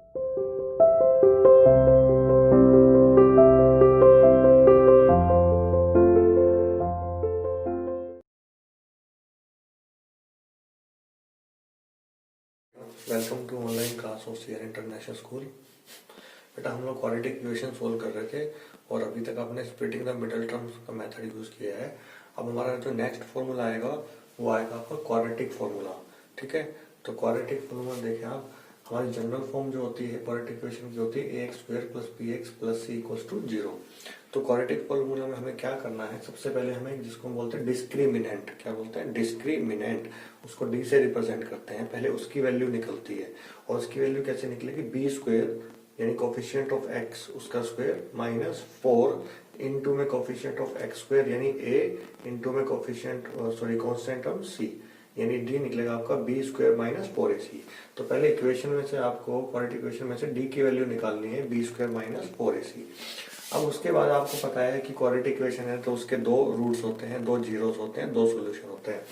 Welcome to online class of CR international school. बेटा हम लोग क्वाड्रेटिक इक्वेशन सोल्व कर रहे थे और अभी तक आपने स्प्लिटिंग द मिडल टर्म्स का मेथड यूज किया है। अब हमारा जो नेक्स्ट फॉर्मूला आएगा वो आएगा आपका क्वाड्रेटिक फॉर्मूला। ठीक है, तो क्वाड्रेटिक फॉर्मूला देखें आप, हमारी जनरल फॉर्म जो होती है क्वाड्रेटिक इक्वेशन की होती है ax square plus bx plus c equals to 0। तो क्वाड्रेटिक फॉर्मूला में हमें क्या करना है, सबसे पहले हमें जिसको हम बोलते हैं डिस्क्रिमिनेंट, क्या बोलते हैं डिस्क्रिमिनेंट, उसको d से रिप्रेजेंट करते हैं। पहले उसकी वैल्यू निकलती है और उसकी वैल्यू कैसे निकलेगी, बी स्क्वायर यानी कोफिशिएंट ऑफ x उसका स्क्वायर माइनस 4 इनटू में कोफिशिएंट ऑफ x स्क्वायर यानी a इनटू में कोफिशिएंट कांस्टेंट ऑफ c यानी d निकलेगा आपका बी स्क्वायर माइनस 4ac। तो पहले इक्वेशन में से आपको क्वाड्रेटिक इक्वेशन में से d की वैल्यू निकालनी है बी स्क्वायर माइनस 4ac। अब उसके बाद आपको पता है कि क्वाड्रेटिक इक्वेशन है तो उसके दो रूट्स होते हैं, दो जीरोस होते हैं, दो सॉल्यूशन होते हैं।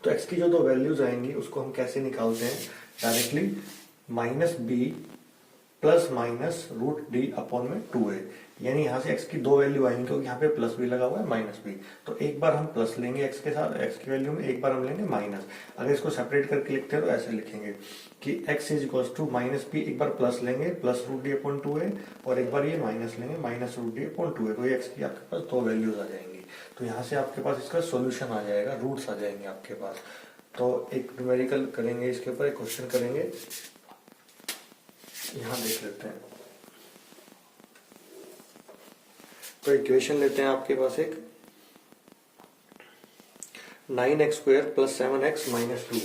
तो x की जो दो वैल्यूज आएंगी उसको हम कैसे निकालते हैं, directly minus B plus minus root D upon में 2a, यानी यहाँ से x की दो वैल्यू आएंगी क्योंकि यहाँ पे प्लस भी लगा हुआ है माइनस भी। तो एक बार हम प्लस लेंगे x के साथ, x की वैल्यू में एक बार हम लेंगे माइनस। अगर इसको सेपरेट करके लिखते हैं तो ऐसे लिखेंगे कि x is equal to minus B, एक बार प्लस लेंगे plus root D upon 2a और एक बार ये माइनस लेंगे minus root D upon 2a। तो ये x की आपके पास दो वैल्यूज आ जाएंगी। तो यहाँ से आपके पास इसका सोल्यूशन आ जाएगा, रूट्स आ जाएंगे आपके पास। तो एक न्यूमेरिकल करेंगे, इसके ऊपर एक क्वेश्चन करेंगे, यहाँ देख लेते हैं। तो इक्वेशन लेते हैं आपके पास एक 9x square plus 7x minus 2,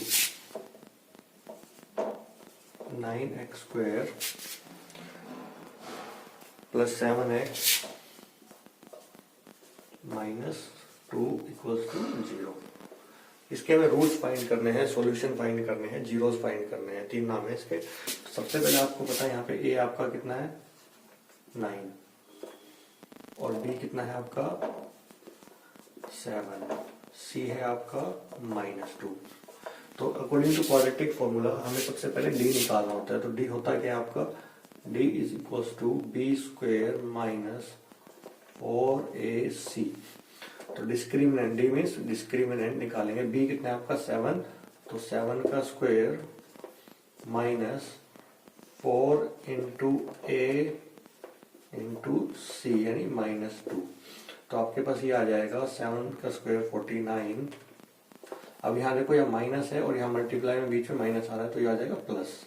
9x square plus 7x minus 2 equals to 0। इसके हमें रूट्स फाइंड करने हैं, सॉल्यूशन फाइंड करने हैं, जीरोस फाइंड करने हैं। तीन नाम है इसके। तो सबसे पहले आपको पता है यहाँ पे a आपका कितना है 9 और b कितना है आपका 7, c है आपका माइनस 2। तो अकॉर्डिंग टू क्वाड्रेटिक फॉर्मूला हमें सबसे पहले d निकालना होता है। तो d होता है क्या आपका, d is equals to B square minus 4ac। तो डिस्क्रिमिनेंट, डी मीन्स डिस्क्रिमिनेंट निकालेंगे। बी कितना है आपका 7, तो 7 का square minus 4 into A into C यानी माइनस 2। तो आपके पास ये आ जाएगा 7 का स्क्वायर 49। अब यहाँ देखो यह माइनस है और यहाँ मल्टीप्लाई में बीच में माइनस आ रहा है तो ये आ जाएगा प्लस।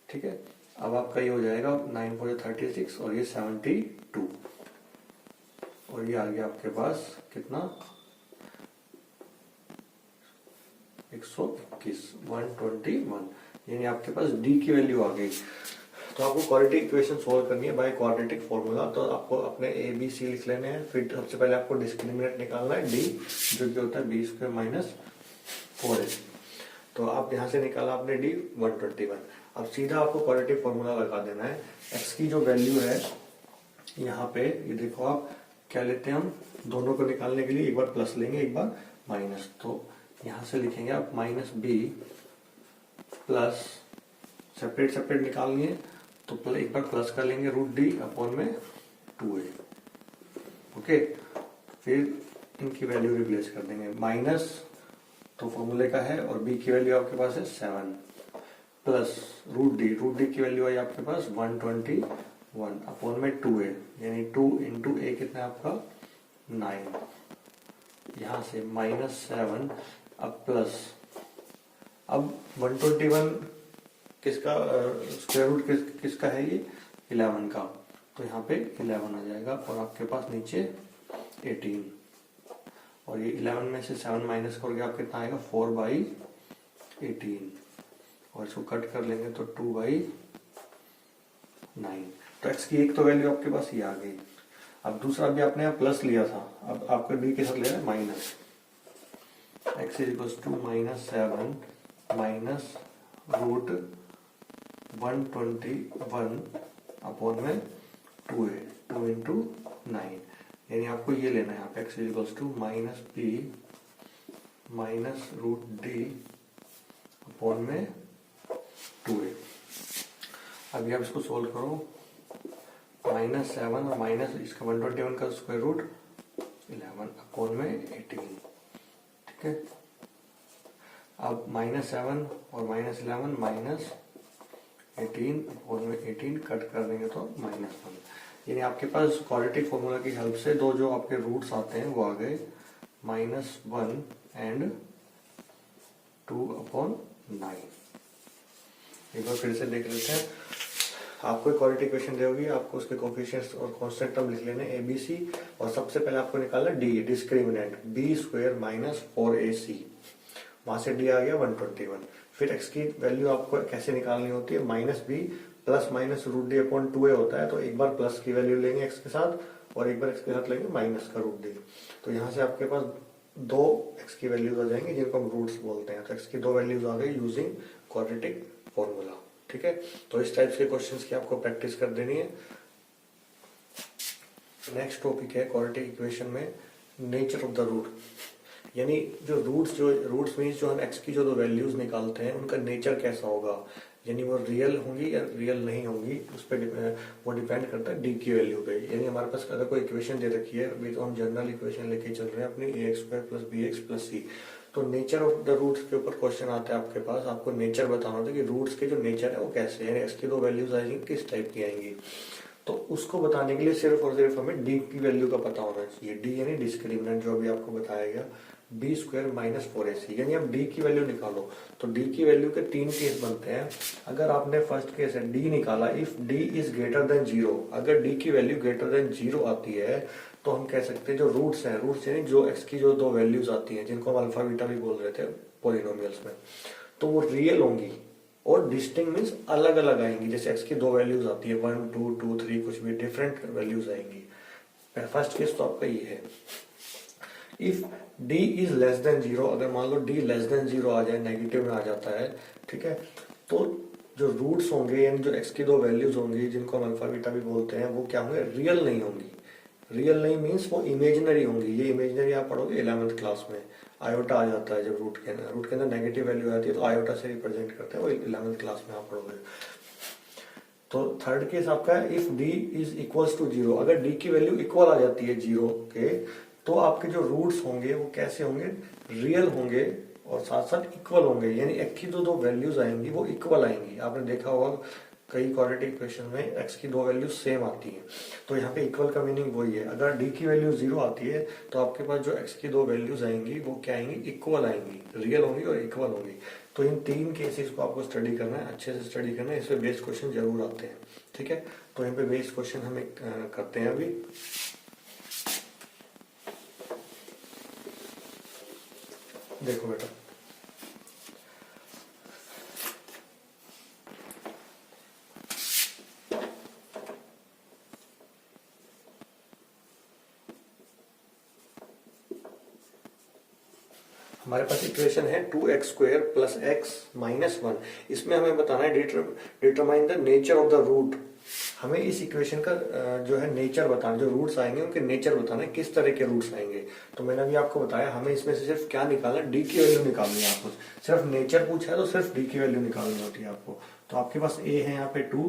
ठीक है, अब आपका ये हो जाएगा 9 4 36 और ये 72 और ये आ गया आपके पास कितना 121, 121, यानी आपके पास d की वैल्यू आ गई। तो आपको क्वाड्रेटिक इक्वेशन सोल्व करनी है बाय क्वाड्रेटिक फॉर्मूला। तो आपको अपने ए बी सी लिख लेने हैं। फिर सबसे पहले आपको डिस्क्रिमिनेंट निकालना है d, जो कि होता है बी स्क्वायर माइनस 4ac। तो आप यहाँ से निकाला आपने d 121। अब सीधा आपको क्वाड्रेटिक फॉर्मूला लगा देना है। x की जो वैल्यू है यहाँ पे ये देखो, आप क्या लेते हैं, हम दोनों को निकालने के लिए एक बार प्लस लेंगे एक बार माइनस। तो यहाँ से लिखेंगे आप minus B plus, separate separate निकालनी है तो एक बार प्लस कर लेंगे रूट डी अपॉन में 2a। ओके, फिर इनकी वैल्यू रिप्लेस कर देंगे। माइनस तो फॉर्मूले का है और b की वैल्यू आपके पास है 7 प्लस रूट डी की वैल्यू आई आपके पास 121 अपॉन में 2a यानी 2 इंटू a कितना है आपका 9। यहाँ से माइनस 7 अब प्लस, अब 121 किसका स्क्वायर रूट किसका है, ये 11 का। तो यहाँ पे 11 आ जाएगा और आपके पास नीचे 18 और ये 11 में से 7 माइनस करके आप कितना आएगा 4/18 और इसको कट कर लेंगे तो 2/9। तो x की एक तो वैल्यू आपके पास ये आ गई। अब दूसरा भी आपने यहाँ प्लस लिया था, अब आपको d के साथ ले रहा है minus. x is equal to minus 7 minus root 121 upon में 2a 2 इंटू 9, यानी आपको ये लेना है यहाँ पे x is equal to minus b minus root d upon में 2a। अभी आप इसको सोल्व करो, -7 और माइनस इसका 121 का स्क्वायर रूट 11 अपॉन में 18, ठीक है। अब -7 और -11 -18 अपॉन में 18 कट कर देंगे तो -1, यानी आपके पास क्वाड्रेटिक फॉर्मूला की हेल्प से दो जो आपके रूट्स आते हैं वो आ गए -1 एंड 2/9। एक बार फिर से देख लेते हैं। आपको क्वाड्रेटिक इक्वेशन दी होगी, आपको उसके कोफिशिएंट्स और कांस्टेंट टर्म लिख लेने ABC, और सबसे पहले आपको निकालना D डिस्क्रिमिनेंट B² - 4AC, वहां से D आ गया 121। फिर x की वैल्यू आपको कैसे निकालनी होती है, -B ± √D/2a होता है, तो एक बार प्लस की वैल्यू लेंगे x के साथ और एक बार x के साथ लेंगे माइनस का √D। तो यहाँ से आपके पास दो x की वैल्यूज आ जाएंगी जिनको हम रूट्स बोलते हैं। तो x की दो वैल्यूज आ गई यूजिंग क्वाड्रेटिक फॉर्मूला, ठीक है। तो इस टाइप के क्वेश्चंस की आपको प्रैक्टिस कर देनी है। नेक्स्ट टॉपिक है क्वाड्रेटिक इक्वेशन में नेचर ऑफ द रूट, यानी जो रूट्स मीन्स जो हम x की जो दो वैल्यूज निकालते हैं उनका नेचर कैसा होगा, यानी वो रियल होंगी या रियल नहीं होंगी, उस पर वो डिपेंड करता है D की वैल्यू पे। यानी हमारे पास अगर कोई इक्वेशन दे रखी है, अभी तो हम जनरल इक्वेशन लेके चल रहे हैं अपनी ax² + bx + c, तो नेचर ऑफ द रूट्स के ऊपर क्वेश्चन आता है आपके पास। आपको नेचर बताना होता है कि रूट्स के जो नेचर है वो कैसे है, x की दो वैल्यूज आएंगी किस टाइप की आएंगी। तो उसको बताने के लिए सिर्फ और सिर्फ हमें D की वैल्यू का पता होना चाहिए। D यानी डिस्क्रिमिनेंट, जो अभी आपको बताया गया B² - 4AC, यानी अब D की वैल्यू निकालो। तो D की वैल्यू के तीन केस बनते हैं। अगर आपने फर्स्ट केस है D निकाला, if D is greater than 0, अगर D की वैल्यू ग्रेटर देन 0 आती है तो हम कह सकते हैं जो रूट्स हैं, रूट्स यानी जो x की जो दो वैल्यूज आती हैं जिनको हम अल्फा बीटा भी बोल रहे थे पॉलिनोमियल्स में, तो वो रियल होंगी और डिस्टिंक्ट मीन्स अलग अलग आएंगी। जैसे x की दो वैल्यूज आती है 1 2 2 3, कुछ भी डिफरेंट वैल्यूज आएंगी। फर्स्ट केस तो आपका ये है। If D is less than 0, अगर मान लो D लेस देन 0 आ जाए, नेगेटिव में आ जाता है, ठीक है, तो जो रूट्स होंगे यानी जो x की दो वैल्यूज होंगी जिनको हम अल्फा बीटा भी बोलते हैं, वो क्या होंगे, रियल नहीं होंगी। रियल नहीं मीन्स वो इमेजिनरी होंगी। ये इमेजिनरी आप पढ़ोगे 11th क्लास में, आयोटा आ जाता है जब रूट के अंदर नेगेटिव वैल्यू आती है तो आयोटा से रिप्रेजेंट करते हैं, वो 11th क्लास में आप पढ़ोगे। तो थर्ड केस आपका है if D is equals to 0, अगर D की वैल्यू इक्वल आ जाती है 0 के, तो आपके जो रूट्स होंगे वो कैसे होंगे, रियल होंगे और साथ साथ इक्वल होंगे, यानी x की दो वैल्यूज आएंगी वो इक्वल आएंगी। आपने देखा होगा कई क्वाड्रेटिक इक्वेशन में x की दो वैल्यूज सेम आती हैं, तो यहाँ पे इक्वल का मीनिंग वही है। अगर D की वैल्यू 0 आती है तो आपके पास जो x की दो वैल्यूज आएंगी वो क्या आएंगी, इक्वल आएंगी, रियल होंगी और इक्वल होंगी। तो इन तीन केसेस को आपको स्टडी करना है, अच्छे से स्टडी करना है, इस पे बेस्ड क्वेश्चन जरूर आते हैं, ठीक है। तो यहाँ पे बेस्ड क्वेश्चन हमें करते हैं अभी। देखो बेटा, हमारे पास इक्वेशन है 2x² + x - 1। इसमें हमें बताना है determine the nature of the root. हमें इस इक्वेशन का जो है नेचर बताना, जो रूट्स आएंगे उनके नेचर बताना है, किस तरह के रूट्स आएंगे। तो मैंने अभी आपको बताया हमें इसमें से सिर्फ क्या निकालना, D की वैल्यू निकालनी है आपको। सिर्फ नेचर पूछा है तो सिर्फ D की वैल्यू निकालनी होती है आपको। तो आपके पास A है यहाँ पे 2,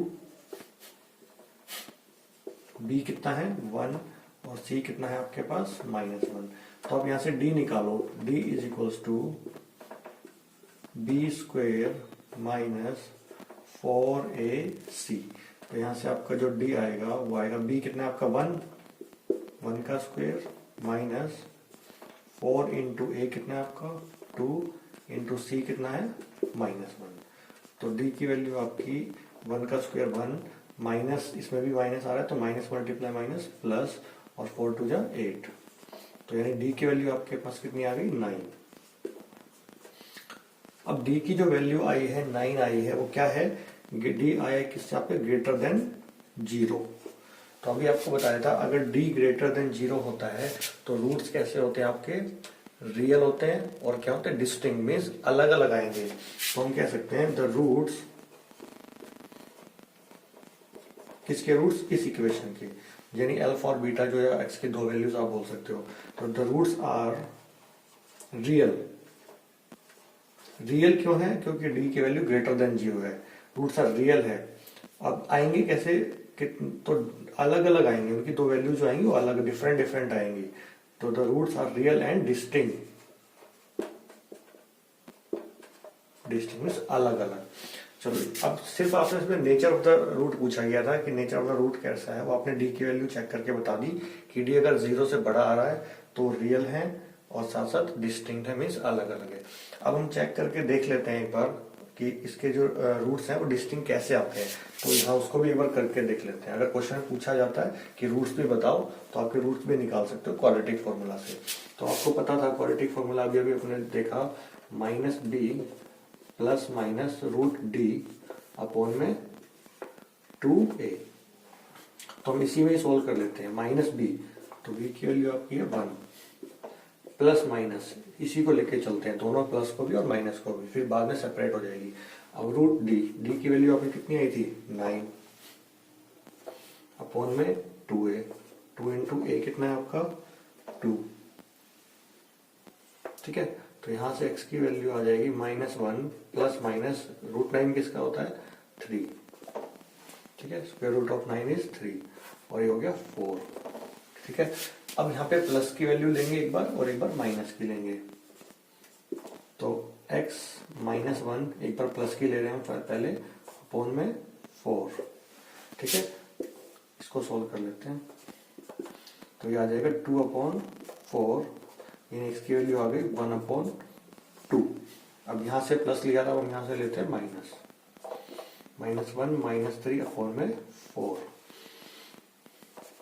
B कितना है 1 और C कितना है आपके पास -1। तो आप यहाँ से D निकालो, D is equals to B² - 4AC। तो यहाँ से आपका जो D आएगा वो आएगा, B कितना है आपका 1 का स्क्वायर माइनस 4 इंटू A कितना है आपका 2 इंटू C कितना है -1। तो D की वैल्यू आपकी 1 का स्क्वायर 1 माइनस, इसमें भी माइनस आ रहा है तो माइनस मल्टीप्लाई माइनस प्लस, और 4 2 जा 8। तो यानी D की वैल्यू आपके पास कितनी आ गई 9। अब D की जो वैल्यू आई है 9 आई है, वो क्या है, D आया है किससे आपके ग्रेटर देन 0। तो अभी आपको बताया था अगर D ग्रेटर देन 0 होता है तो रूट्स कैसे होते हैं आपके, रियल होते हैं और क्या होते हैं, डिस्टिंक्ट मीन्स अलग अलग आएंगे। तो हम कह सकते हैं द रूट्स, किसके रूट्स, इस इक्वेशन के, यानी अल्फा और बीटा जो है x की दो वैल्यूज आप बोल सकते हो। तो the roots are real. Real क्यों है, क्योंकि D की वैल्यू ग्रेटर देन 0 है, रूट्स आर रियल है। अब आएंगे कैसे कि तो अलग अलग आएंगे, उनकी दो वैल्यू जो आएंगी वो अलग डिफरेंट डिफरेंट आएंगी। तो the roots are real and distinct, distinct means अलग अलग। चलो अब सिर्फ आपसे इसमें नेचर ऑफ द रूट पूछा गया था कि नेचर ऑफ द रूट कैसा है, वो आपने डी की वैल्यू चेक करके बता दी कि डी अगर 0 से बड़ा आ रहा है तो रियल है और साथ साथ डिस्टिंक्ट है, मीन्स अलग अलग है। अब हम चेक करके देख लेते हैं एक बार कि इसके जो रूट्स हैं वो डिस्टिंक्ट कैसे आते हैं, तो यहाँ उसको भी एक बार करके देख लेते हैं। अगर क्वेश्चन में पूछा जाता है कि रूट्स भी बताओ तो आपके रूट्स भी निकाल सकते हो क्वाड्रेटिक फॉर्मूला से। तो आपको पता था क्वाड्रेटिक फॉर्मूला अभी अभी अपने देखा, minus B plus minus root D upon में 2a। तो हम इसी में सोल्व कर लेते हैं। माइनस बी, तो बी की वैल्यू आपकी है 1, प्लस माइनस इसी को लेके चलते हैं, दोनों प्लस को भी और माइनस को भी, फिर बाद में सेपरेट हो जाएगी। अब रूट डी, डी की वैल्यू आपकी कितनी आई थी 9 अपॉन में 2a, 2 इंटू ए कितना है आपका 2, ठीक है। तो यहां से x की वैल्यू आ जाएगी -1 प्लस माइनस रूट 9 किसका होता है 3, ठीक है। स्क्वायर रूट ऑफ 9 इज 3 और ये हो गया 4, ठीक है। अब यहाँ पे प्लस की वैल्यू लेंगे एक बार और एक बार माइनस की लेंगे। तो x -1 एक बार प्लस की ले रहे हैं पहले अपॉन में 4, ठीक है। इसको सोल्व कर लेते हैं तो ये आ जाएगा 2/4, इन x की वैल्यू आ गई 1/2। अब यहां से प्लस लिया था, हम यहां से लेते हैं माइनस, -1 -3 अपॉन में 4,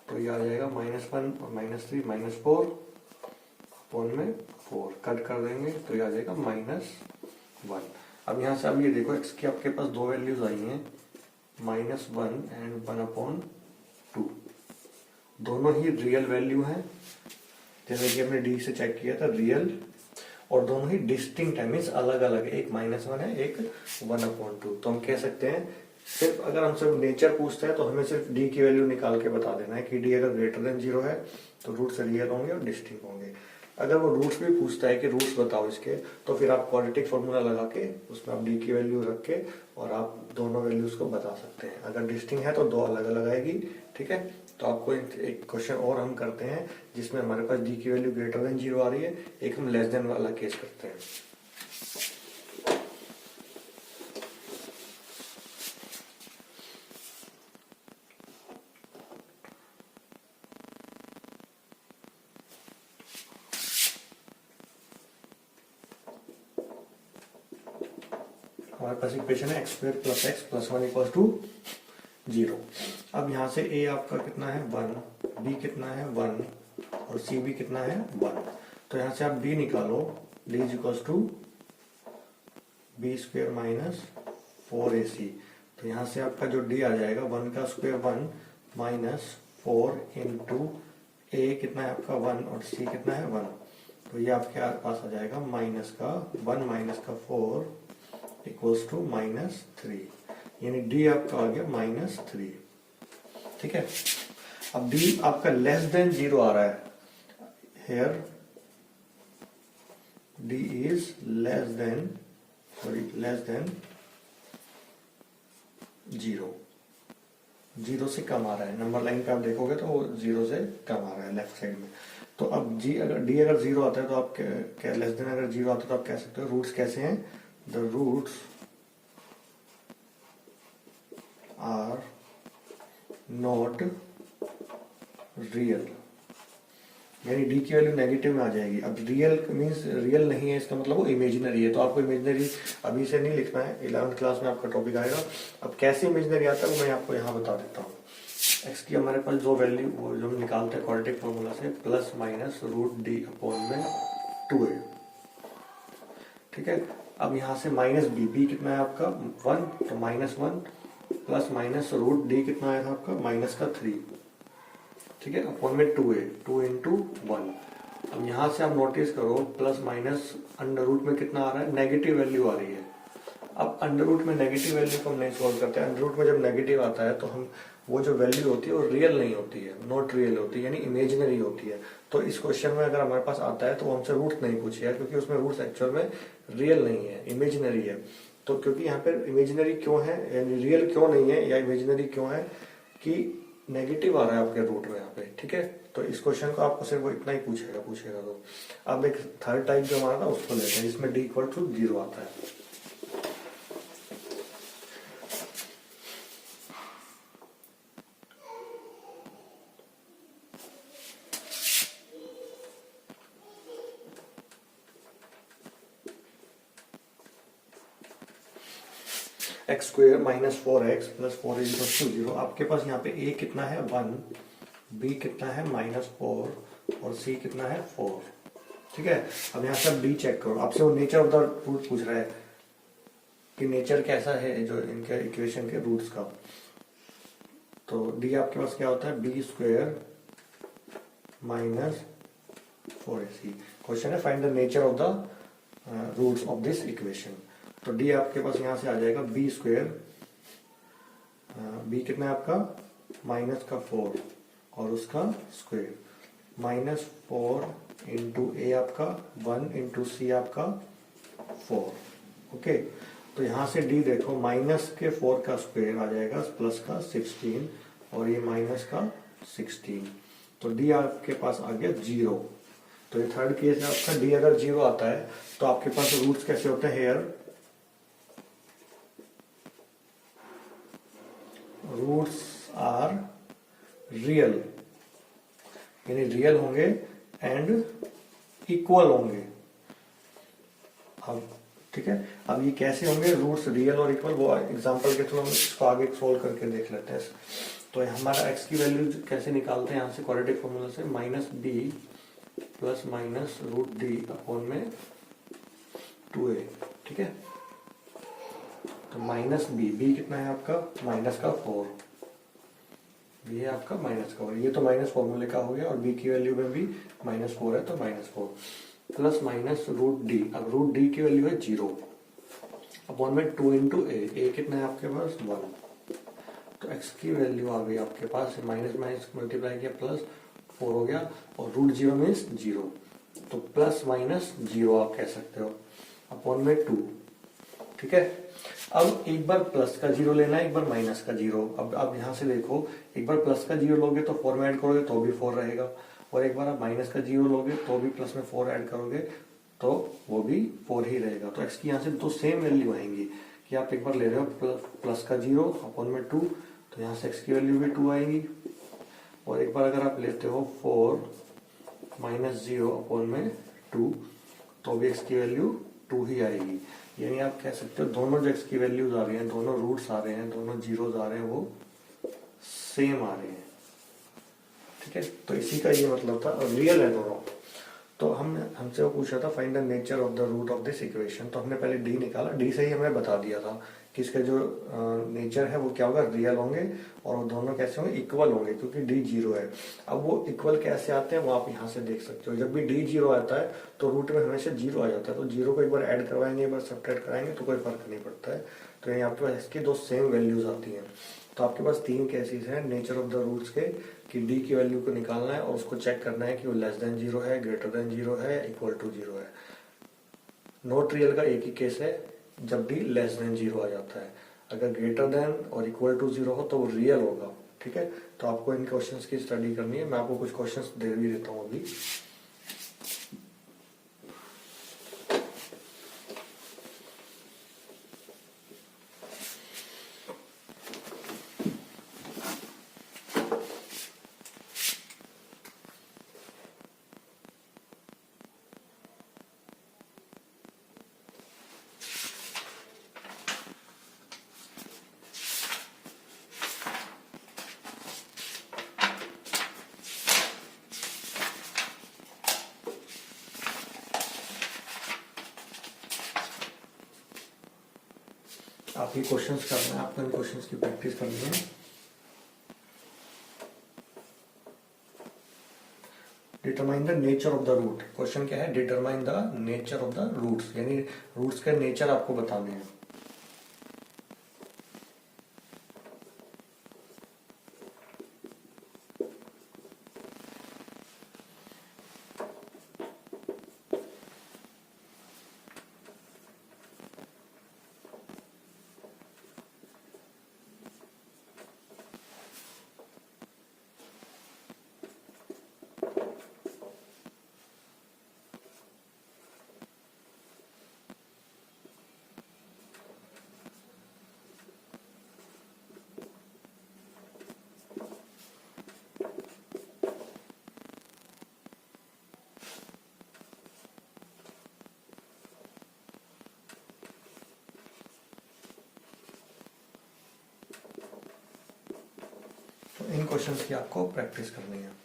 तो ये आ जाएगा -1 और -3 -4 अपॉन में 4, कट कर देंगे तो ये आ जाएगा -1। अब यहाँ से अब ये देखो x की आपके पास दो वैल्यूज आई हैं, -1 एंड 1/2, दोनों ही रियल वैल्यू हैं, जैसे कि हमने डी से चेक किया था रियल, और दोनों ही डिस्टिंक्ट है, मीन्स अलग अलग, एक -1 है एक 1/2। तो हम कह सकते हैं सिर्फ अगर हमसे नेचर पूछता है तो हमें सिर्फ डी की वैल्यू निकाल के बता देना है कि डी अगर ग्रेटर देन 0 है तो रूट्स रियल होंगे और डिस्टिंक्ट होंगे। अगर वो रूट्स भी पूछता है कि रूट्स बताओ इसके, तो फिर आप क्वाड्रेटिक फॉर्मूला लगा के उसमें आप डी की वैल्यू रख के और आप दोनों वैल्यूज को बता सकते हैं। अगर डिस्टिंक्ट है तो दो अलग अलग आएगी, ठीक है। तो आपको एक क्वेश्चन और हम करते हैं जिसमें हमारे पास डी की वैल्यू ग्रेटर देन 0 आ रही है, एक हम लेस देन वाला केस करते हैं। हमारे पास इक्वेशन है x² + x + 1 = 0। अब यहाँ से a आपका कितना है 1, b कितना है 1 और c भी कितना है 1। तो यहाँ से आप d निकालो, d = b² - 4ac। तो यहाँ से आपका जो d आ जाएगा 1 का स्क्वायर 1 - 4 इंटू a कितना है आपका 1 और c कितना है 1। तो ये आपके पास आ जाएगा -1 - 4 = -3, यानी d आपका आ गया -3, ठीक है। अब d आपका लेस देन 0 आ रहा है, here d is less than 0, 0 से कम आ रहा है। नंबर लाइन पे आप देखोगे तो वो 0 से कम आ रहा है लेफ्ट साइड में। तो अब d अगर 0 आता है तो आप क्या लेस देन अगर 0 आता है तो आप कह सकते हो रूट्स कैसे हैं, the roots are not real, यानी डी की वैल्यू नेगेटिव में आ जाएगी। अब रियल मीन्स रियल नहीं है, इसका मतलब वो इमेजिनरी है। तो आपको इमेजिनरी अभी से नहीं लिखना है, 11th क्लास में आपका टॉपिक आएगा। अब कैसे इमेजिनरी आता है वो मैं आपको यहाँ बता देता हूँ। एक्स की हमारे पास जो वैल्यू वो जो हम निकालते हैं क्वाड्रेटिक फॉर्मूला से, +- √d अपॉन में 2a, ठीक है। अब यहाँ से -b, b कितना है आपका 1, तो -1 प्लस माइनस √d कितना आया था आपका -3, ठीक है, अपॉन में 2a, 2 इंटू 1। अब यहाँ से आप नोटिस करो प्लस माइनस अंडर रूट में कितना आ रहा है, नेगेटिव वैल्यू आ रही है। अब अंडर रूट में नेगेटिव वैल्यू को हम नहीं सोल्व करते। अंडर रूट में जब नेगेटिव आता है तो हम वो जो वैल्यू होती है वो रियल नहीं होती है, नॉट रियल होती है, यानी इमेजिनरी होती है। तो इस क्वेश्चन में अगर हमारे पास आता है तो वो हमसे रूट नहीं पूछेगा, क्योंकि उसमें रूट्स एक्चुअल में रियल नहीं है, इमेजिनरी है। तो क्योंकि यहाँ पे इमेजिनरी क्यों है, यानी रियल क्यों नहीं है या इमेजिनरी क्यों है कि नेगेटिव आ रहा है आपके रूट में यहाँ पे, ठीक है। तो इस क्वेश्चन को आपको सिर्फ वो इतना ही पूछेगा। तो अब एक थर्ड टाइप जो हमारा था उसको लेते हैं, जिसमें डी इक्वल टू 0 आता है। X square minus 4x plus 4 is equal to 0। आपके पास यहाँ पे a कितना है 1, b कितना है -4 और c कितना है 4, ठीक है। अब यहाँ से d चेक करो, आपसे वो नेचर ऑफ द रूट पूछ रहा है कि नेचर कैसा है जो इनके इक्वेशन के रूट्स का। तो d आपके पास क्या होता है b square minus 4ac। Question है find the nature of the roots of this equation. तो d आपके पास यहां से आ जाएगा b स्क्वेयर, b कितना है आपका माइनस का 4 और उसका स्क्वेयर, -4 इंटू a आपका 1 इंटू सी आपका 4, ओके। तो यहां से d देखो, माइनस के 4 का स्क्वेयर आ जाएगा प्लस का 16 और ये माइनस का 16। तो d आपके पास आ गया 0। तो ये थर्ड केस है आपका, d अगर 0 आता है तो आपके पास रूट्स कैसे होते हैं हेयर, रूट्स आर रियल, यानी रियल होंगे एंड इक्वल होंगे। अब ठीक है, अब ये कैसे होंगे रूट्स रियल और इक्वल, वो एग्जांपल के थ्रू हम इसको आगे सोल्व करके देख लेते हैं। तो हमारा x की वैल्यू कैसे निकालते हैं, यहाँ से क्वाड्रेटिक फॉर्मूला से -b plus minus root D upon में 2a, ठीक है। तो -b कितना है आपका -4, ये आपका -4, ये तो माइनस फॉर्मूले का हो गया और b की वैल्यू में भी -4 है तो -4 प्लस माइनस रूट डी। अब रूट डी की वैल्यू है 0 अपॉन में 2 इंटू ए कितना है आपके पास 1। तो x की वैल्यू आ गई आपके पास, माइनस माइनस मल्टीप्लाई किया प्लस 4 हो गया और रूट 0 मीन्स 0, तो प्लस माइनस 0 आप कह सकते हो अपॉन में 2, ठीक है। अब एक बार प्लस का 0 लेना है, एक बार माइनस का 0। अब यहां से देखो, एक बार प्लस का 0 लोगे तो 4 में ऐड करोगे तो भी 4 रहेगा, और एक बार आप माइनस का 0 लोगे तो भी प्लस में 4 ऐड करोगे तो वो भी 4 ही रहेगा। तो x की यहाँ से दो सेम वैल्यू आएंगी कि आप एक बार ले रहे हो प्लस का 0 अपॉन में 2, तो यहाँ से x की वैल्यू भी 2 आएगी, और एक बार अगर आप लेते हो 4 माइनस 0 अपॉन में 2 तो भी x की वैल्यू 2 ही आएगी। यानी आप कह सकते हो दोनों जो x की वैल्यूज आ रही हैं, दोनों रूट्स आ रहे हैं, दोनों जीरोस आ रहे हैं, वो सेम आ रहे हैं, ठीक है। तो इसी का ये मतलब था, और रियल है दोनों। तो हमसे वो पूछ रहा था find the nature of the root of this equation. तो हमने पहले डी निकाला, डी से ही हमें बता दिया था कि इसका जो नेचर है वो क्या होगा, रियल होंगे, और वो दोनों कैसे होंगे, इक्वल होंगे, क्योंकि डी 0 है। अब वो इक्वल कैसे आते हैं वो आप यहाँ से देख सकते हो। जब भी डी 0 आता है तो रूट में हमेशा 0 आ जाता है, तो 0 को एक बार ऐड करवाएंगे, एक बार सब्ट्रैक्ट कराएंगे तो कोई फर्क नहीं पड़ता है। तो यहाँ आपके पास इसकी दो सेम वैल्यूज आती हैं। तो आपके पास 3 केसेस हैं नेचर ऑफ द रूट्स के, कि डी की वैल्यू को निकालना है और उसको चेक करना है कि वो लेस देन 0 है, ग्रेटर देन 0 है, इक्वल टू 0 है। नॉट रियल का एक ही केस है, जब डी लेस देन 0 आ जाता है। अगर ग्रेटर देन और इक्वल टू 0 हो तो वो रियल होगा, ठीक है। तो आपको इन क्वेश्चंस की स्टडी करनी है, मैं आपको कुछ क्वेश्चंस दे भी देता हूँ अभी। आप ये क्वेश्चंस करना है, आपको इन क्वेश्चंस की प्रैक्टिस करनी है। Determine the nature of the root. Question क्या है, determine the nature of the roots, यानी रूट्स का नेचर आपको बताने हैं। क्वेश्चंस की आपको प्रैक्टिस करनी है।